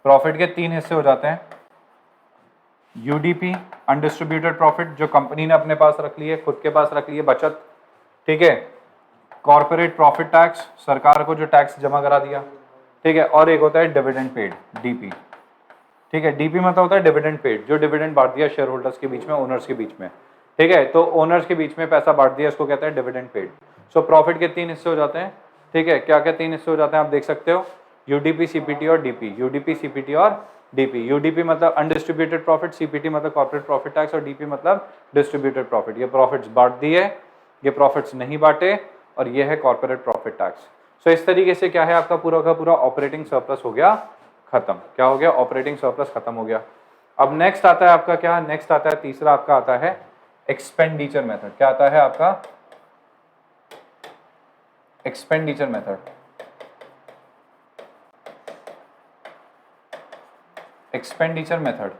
प्रॉफिट के तीन हिस्से हो जाते हैं। यूडीपी, अनडिस्ट्रीब्यूटेड प्रॉफिट, जो कंपनी ने अपने पास रख ली है, खुद के पास रख ली है बचत, ठीक है। कॉर्पोरेट प्रॉफिट टैक्स, सरकार को जो टैक्स जमा करा दिया, ठीक है। और एक होता है डिविडेंड पेड, डीपी, ठीक है। डीपी मतलब होता है डिविडेंड पेड, जो डिविडेंड बांट दिया शेयर होल्डर्स के बीच में, ओनर्स के बीच में, ठीक है। तो ओनर्स के बीच में पैसा बांट दिया, इसको कहते हैं डिविडेंड पेड। सो प्रॉफिट के 3 हिस्से हो जाते हैं, ठीक है। क्या क्या 3 हिस्से हो जाते हैं आप देख सकते हो, यूडीपी, सीपीटी और डीपी। यूडीपी, सीपीटी और डीपी। यूडीपी मतलब अनडिस्ट्रीब्यूटेड प्रॉफिट, सीपीटी मतलब कॉर्पोरेट प्रॉफिट टैक्स और डीपी मतलब डिस्ट्रीब्यूटेड प्रॉफिट। ये प्रॉफिट्स बांट दिए, ये प्रॉफिट्स नहीं बांटे, और ये है कॉर्पोरेट प्रॉफिट टैक्स। सो इस तरीके से क्या है आपका पूरा का पूरा ऑपरेटिंग सरप्लस हो गया खत्म। क्या हो गया? ऑपरेटिंग सरप्लस खत्म हो गया। अब नेक्स्ट आता है आपका क्या? नेक्स्ट आता है तीसरा आपका आता है एक्सपेंडिचर मेथड। क्या आता है आपका? Expenditure method. Expenditure method.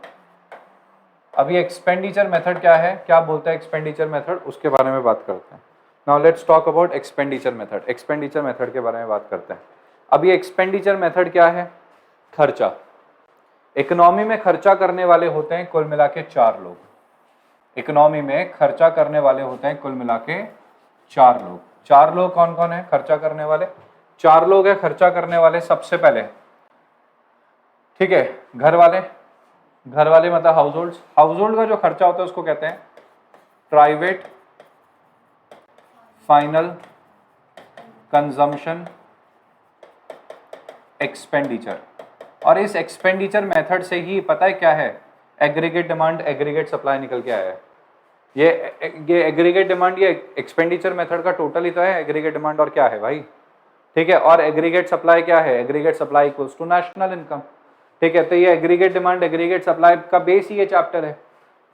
अब ये एक्सपेंडिचर मेथड क्या है, क्या बोलता है एक्सपेंडिचर मेथड, उसके बारे में बात करते हैं। Now let's talk about expenditure method. Expenditure method के बारे में बात करते हैं। अब ये एक्सपेंडिचर मेथड क्या है? खर्चा। इकोनॉमी में खर्चा करने वाले होते हैं कुल मिला के 4 लोग। इकोनॉमी में खर्चा करने वाले होते हैं कुल मिला के 4 लोग। 4 लोग कौन कौन है खर्चा करने वाले? 4 लोग है खर्चा करने वाले। सबसे पहले, ठीक है, घर वाले। घर वाले मतलब हाउस होल्ड। हाउस होल्ड का जो खर्चा होता है उसको कहते हैं प्राइवेट फाइनल कंजम्पशन एक्सपेंडिचर। और इस एक्सपेंडिचर मेथड से ही पता है क्या है, एग्रीगेट डिमांड, एग्रीगेट सप्लाई निकल के आया है। ये एग्रीगेट डिमांड, ये एक्सपेंडिचर मेथड का टोटल ही तो है। एग्रीगेट डिमांड और क्या है भाई, ठीक है। और एग्रीगेट सप्लाई क्या है? Aggregate supply equals to national income, ठीक है। तो ये एग्रीगेट डिमांड, एग्रीगेट सप्लाई का बेस ही ये चैप्टर है,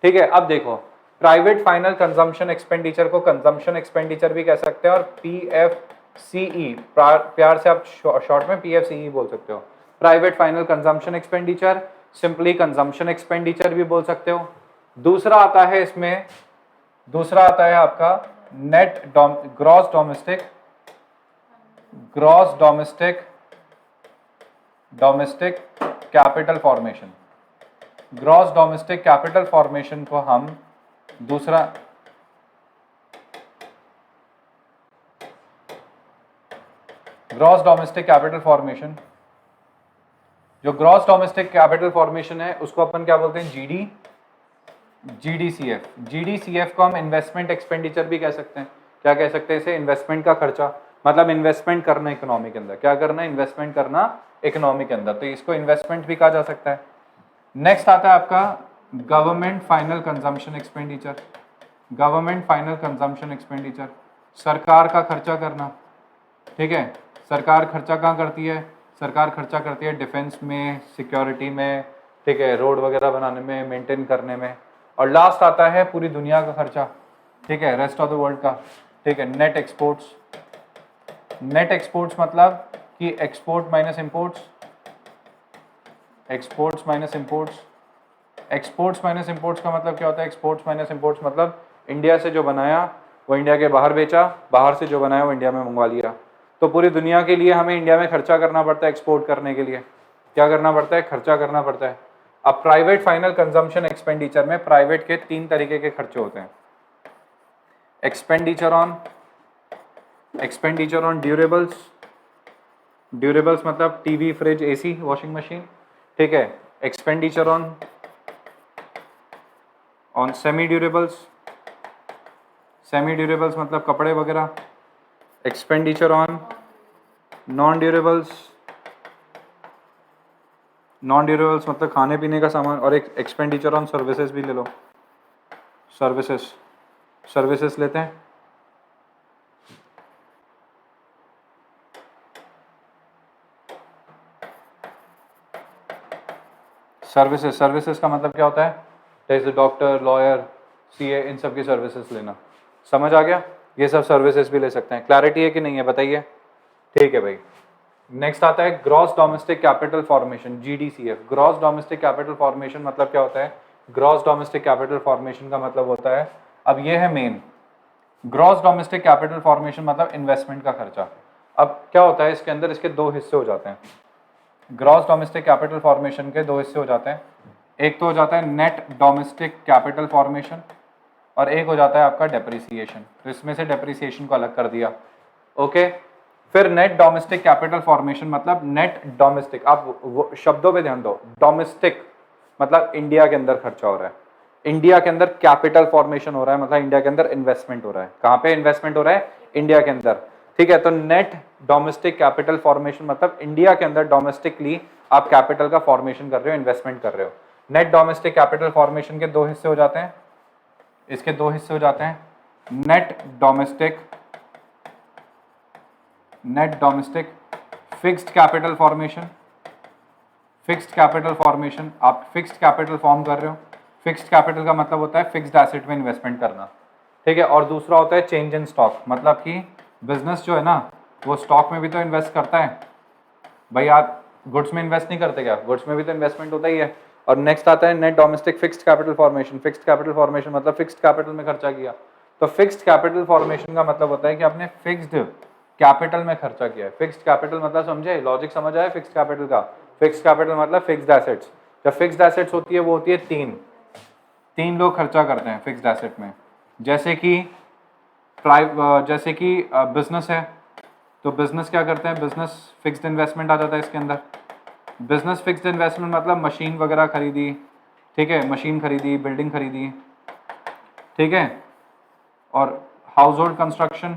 ठीक है। अब देखो, प्राइवेट फाइनल कंजम्पशन एक्सपेंडिचर को कंजम्पशन एक्सपेंडिचर भी कह सकते हैं, और PFCE, प्यार से आप शॉर्ट में PFCE बोल सकते हो। Private final consumption expenditure, simply consumption expenditure भी बोल सकते हो। दूसरा आता है इसमें, दूसरा आता है आपका net gross domestic capital formation. Gross domestic capital formation को हम दूसरा, ग्रॉस डोमेस्टिक कैपिटल फॉर्मेशन, जो ग्रॉस डोमेस्टिक कैपिटल फॉर्मेशन है उसको अपन क्या बोलते हैं? GDCF। GDCF को हम इन्वेस्टमेंट एक्सपेंडिचर भी कह सकते हैं। क्या कह सकते हैं इसे? इन्वेस्टमेंट का खर्चा, मतलब इन्वेस्टमेंट करना इकोनॉमी के अंदर। क्या करना? इन्वेस्टमेंट करना इकोनॉमी के अंदर, तो इसको इन्वेस्टमेंट भी कहा जा सकता है। नेक्स्ट आता है आपका government final consumption expenditure. Government final consumption expenditure, सरकार का खर्चा करना, ठीक है। सरकार खर्चा कहाँ करती है? सरकार खर्चा करती है डिफेंस में, सिक्योरिटी में, ठीक है, रोड वगैरह बनाने में, मेंटेन करने में। और लास्ट आता है पूरी दुनिया का खर्चा, ठीक है, रेस्ट ऑफ द वर्ल्ड का, ठीक है। Net exports. नेट एक्सपोर्ट्स मतलब कि export minus imports, exports minus imports. Exports minus imports का मतलब क्या होता है? एक्सपोर्ट्स माइनस इंपोर्ट्स मतलब इंडिया से जो बनाया वो इंडिया के बाहर बेचा, बाहर से जो बनाया वो इंडिया में मंगवा लिया। तो पूरी दुनिया के लिए हमें इंडिया में खर्चा करना पड़ता है एक्सपोर्ट करने के लिए। क्या करना पड़ता है? खर्चा करना पड़ता है। अब प्राइवेट फाइनल कंजम्पशन एक्सपेंडिचर में प्राइवेट के 3 तरीके के खर्चे होते हैं। Expenditure on durables. ड्यूरेबल्स मतलब TV, fridge, AC, washing machine, ठीक है। Expenditure on semi durables. Semi durables मतलब कपड़े वगैरह। Expenditure on non durables. Non durables मतलब खाने पीने का सामान। और एक एक्सपेंडिचर ऑन सर्विसेज भी ले लो, सर्विसेज लेते हैं। सर्विसेज का मतलब क्या होता है? जैसे डॉक्टर, लॉयर, CA, इन सब की सर्विसेज लेना। समझ आ गया? ये सब सर्विसेज भी ले सकते हैं। क्लैरिटी है कि नहीं है बताइए? ठीक है भाई। नेक्स्ट आता है gross domestic capital formation, GDCF। Gross domestic capital formation मतलब क्या होता है? ग्रॉस डोमेस्टिक कैपिटल फॉर्मेशन का मतलब होता है, अब ये है main, gross domestic capital formation मतलब इन्वेस्टमेंट का खर्चा। अब क्या होता है इसके अंदर? इसके 2 हिस्से हो जाते हैं। ग्रॉस डोमेस्टिक कैपिटल फॉर्मेशन के 2 हिस्से हो जाते हैं। एक तो हो जाता है नेट डोमेस्टिक कैपिटल फॉर्मेशन, और एक हो जाता है आपका डेप्रिसिएशन। तो इसमें से डेप्रिसिएशन को अलग कर दिया, ओके। फिर नेट डोमेस्टिक कैपिटल फॉर्मेशन मतलब नेट डोमेस्टिक, आप शब्दों पे ध्यान दो। डोमेस्टिक मतलब इंडिया के अंदर खर्चा हो रहा है, इंडिया के अंदर कैपिटल फॉर्मेशन हो रहा है, मतलब इंडिया के अंदर इन्वेस्टमेंट हो रहा है। कहाँ पे इन्वेस्टमेंट हो रहा है? इंडिया के अंदर, ठीक है। तो नेट डोमेस्टिक कैपिटल फॉर्मेशन मतलब इंडिया के अंदर डोमेस्टिकली आप कैपिटल का फॉर्मेशन कर रहे हो, इन्वेस्टमेंट कर रहे हो। नेट डोमेस्टिक कैपिटल फॉर्मेशन के दो हिस्से हो जाते हैं, इसके दो हिस्से हो जाते हैं, net domestic fixed capital formation. Fixed capital formation, आप फिक्स्ड कैपिटल फॉर्म कर रहे हो। फिक्स्ड कैपिटल का मतलब होता है फिक्स्ड एसेट में इन्वेस्टमेंट करना, ठीक है। और दूसरा होता है चेंज इन स्टॉक, मतलब कि बिजनेस जो है ना वो स्टॉक में भी तो इन्वेस्ट करता है भाई। आप गुड्स में इन्वेस्ट नहीं करते क्या, गुड्स में भी तो इन्वेस्टमेंट होता ही है। और नेक्स्ट आता है net domestic fixed capital formation. Fixed capital formation मतलब फिक्स्ड कैपिटल में खर्चा किया। तो फिक्स्ड कैपिटल फॉर्मेशन का मतलब होता है कि आपने फिक्स्ड कैपिटल में खर्चा किया है। फिक्स्ड कैपिटल मतलब समझे, लॉजिक समझ आया फिक्स्ड कैपिटल का। फिक्स्ड कैपिटल मतलब फिक्स्ड एसेट्स। जब फिक्स्ड एसेट्स होती है वो होती है तीन लोग खर्चा करते हैं फिक्स्ड एसेट में। जैसे कि बिजनेस है, तो बिजनेस क्या करते हैं, बिजनेस फिक्स्ड इन्वेस्टमेंट आ जाता है इसके अंदर। बिजनेस फिक्स्ड इन्वेस्टमेंट मतलब मशीन वगैरह खरीदी, ठीक है, मशीन खरीदी, बिल्डिंग खरीदी, ठीक है। और हाउस होल्ड कंस्ट्रक्शन,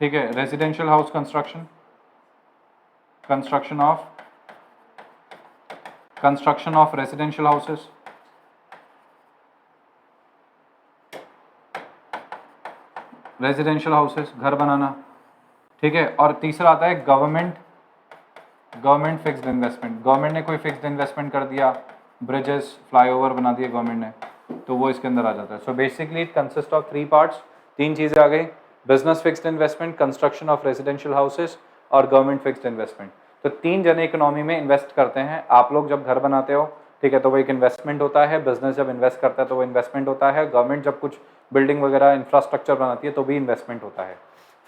ठीक है, residential house construction, construction of residential houses, residential houses घर बनाना, ठीक है। और तीसरा आता है गवर्नमेंट फिक्स्ड इन्वेस्टमेंट। गवर्नमेंट ने कोई फिक्स्ड इन्वेस्टमेंट कर दिया, ब्रिजेस फ्लाईओवर बना दिए गवर्नमेंट ने, तो वो इसके अंदर आ जाता है। So basically it consist of 3 parts, 3 चीज़ें आ गई, business fixed investment, construction of residential houses और गवर्नमेंट फिक्स्ड इन्वेस्टमेंट। तो 3 जने इकोनॉमी में इन्वेस्ट करते हैं। आप लोग जब घर बनाते हो, ठीक है, तो वो एक इन्वेस्टमेंट होता है। बिजनेस जब इन्वेस्ट करता है तो वो इन्वेस्टमेंट होता है। गवर्नमेंट जब कुछ बिल्डिंग वगैरह इंफ्रास्ट्रक्चर बनाती है तो भी इन्वेस्टमेंट होता है।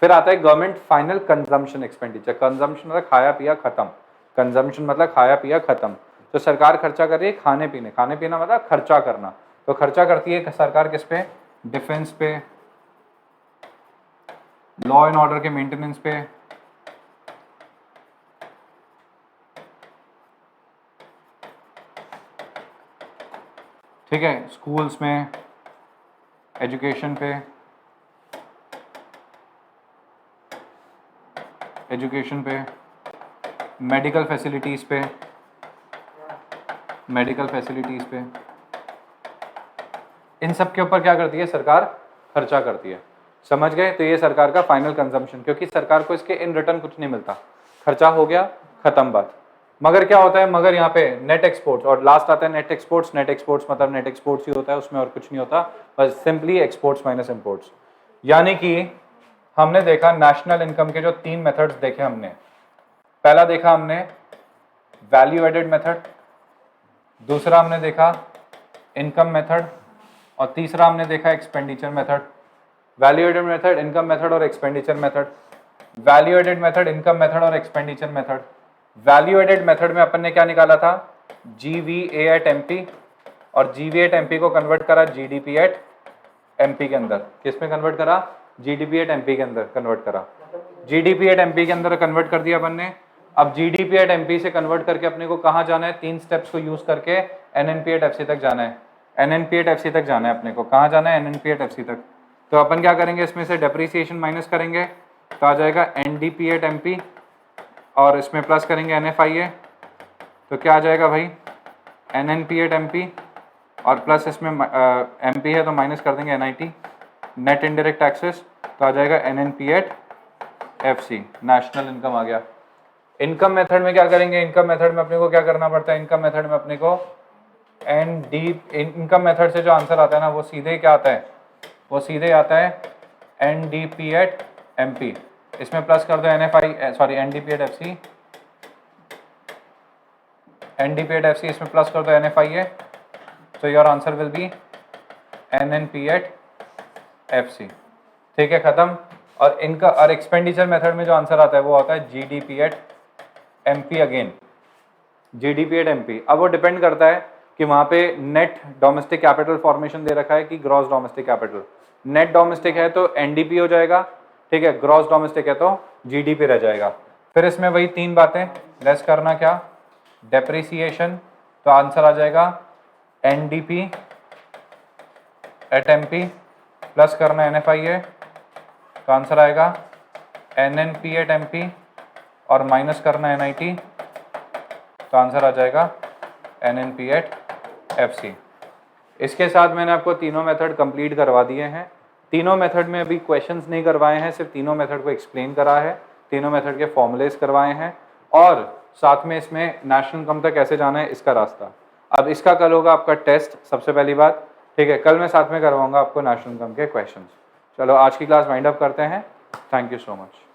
फिर आता है government final consumption expenditure. Consumption मतलब खाया पिया खत्म, कंजम्पशन मतलब खाया पिया खत्म। तो सरकार खर्चा कर रही है खाने पीने, खाने पीना मतलब खर्चा करना। तो खर्चा करती है सरकार किस पे, डिफेंस पे, लॉ एंड ऑर्डर के मेंटेनेंस पे, ठीक है, स्कूल्स में, एजुकेशन पे, मेडिकल फैसिलिटीज़ पे, इन सब के ऊपर क्या करती है सरकार, खर्चा करती है। समझ गए। तो ये सरकार का फाइनल कंजम्पशन, क्योंकि सरकार को इसके इन रिटर्न कुछ नहीं मिलता, खर्चा हो गया खत्म बात। मगर क्या होता है, मगर यहाँ पे नेट एक्सपोर्ट्स, और लास्ट आता है नेट एक्सपोर्ट्स। नेट एक्सपोर्ट्स मतलब नेट एक्सपोर्ट्स ही होता है, उसमें और कुछ नहीं होता, बस सिंपली एक्सपोर्ट्स माइनस इम्पोर्ट्स। यानी कि हमने देखा नेशनल इनकम के जो 3 मेथड्स देखे हमने। पहला देखा हमने वैल्यू एडेड मेथड, दूसरा हमने देखा इनकम मेथड, और तीसरा हमने देखा expenditure method. Value added method, income method और expenditure method. Value added method, income method और expenditure method. Value added method में अपन ने क्या निकाला था, GVA एट MP, और GVA एट MP को कन्वर्ट करा GDP एट MP के अंदर। किस में कन्वर्ट करा, GDP एट MP के अंदर कन्वर्ट करा। GDP एट MP के अंदर कन्वर्ट कर दिया अपन ने। अब GDP एट MP से कन्वर्ट करके अपने को कहाँ जाना है, 3 स्टेप्स को यूज करके NNP एट FC तक जाना है। NNP एट FC तक जाना है अपने को, कहाँ जाना है, NNP एट FC तक। तो अपन क्या करेंगे, इसमें से डेप्रिसिएशन माइनस करेंगे तो आ जाएगा NDP एट MP, और इसमें प्लस करेंगे NFIA, तो क्या आ जाएगा भाई, NNP एट MP, और प्लस इसमें MP है तो माइनस कर देंगे NIT, नेट इनडायरेक्ट टैक्सेस, तो आ जाएगा NNP at FC, national income आ गया। इनकम मेथड में क्या करेंगे, इनकम मेथड में अपने को क्या करना पड़ता है, इनकम मेथड में अपने को इनकम मेथड से जो आंसर आता है ना वो सीधे क्या आता है, वो सीधे आता है NDP एट MP। इसमें प्लस कर दो NDP at FC, NDP at FC, इसमें प्लस कर दो NFIA, तो your answer will be NNP at FC। ठीक है, खत्म। और इनका और एक्सपेंडिचर मेथड में जो आंसर आता है वो आता है GDP at MP again, GDP at MP। अब वो डिपेंड करता है कि वहाँ पे नेट डोमेस्टिक कैपिटल फॉर्मेशन दे रखा है कि gross domestic capital. Net domestic है तो NDP हो जाएगा, ठीक है, ग्रॉस डोमेस्टिक है तो GDP रह जाएगा। फिर इसमें वही 3 बातें, लेस करना क्या, डेप्रिसिएशन, तो आंसर आ जाएगा NDP एट MP, प्लस करना NFIA, तो आंसर आएगा NNP एट MP और माइनस करना NIT, तो आंसर आ जाएगा NNP एट FC। इसके साथ मैंने आपको तीनों मेथड कंप्लीट करवा दिए हैं। तीनों मेथड में अभी क्वेश्चंस नहीं करवाए हैं, सिर्फ तीनों मेथड को एक्सप्लेन करा है, तीनों मेथड के फॉर्मूलेस करवाए हैं और साथ में इसमें नेशनल इनकम तक कैसे जाना है इसका रास्ता। अब इसका कल होगा आपका टेस्ट, सबसे पहली बात, ठीक है। कल मैं साथ में करवाऊंगा आपको नेशनल इनकम के क्वेश्चंस। चलो आज की क्लास वाइंड अप करते हैं। Thank you so much.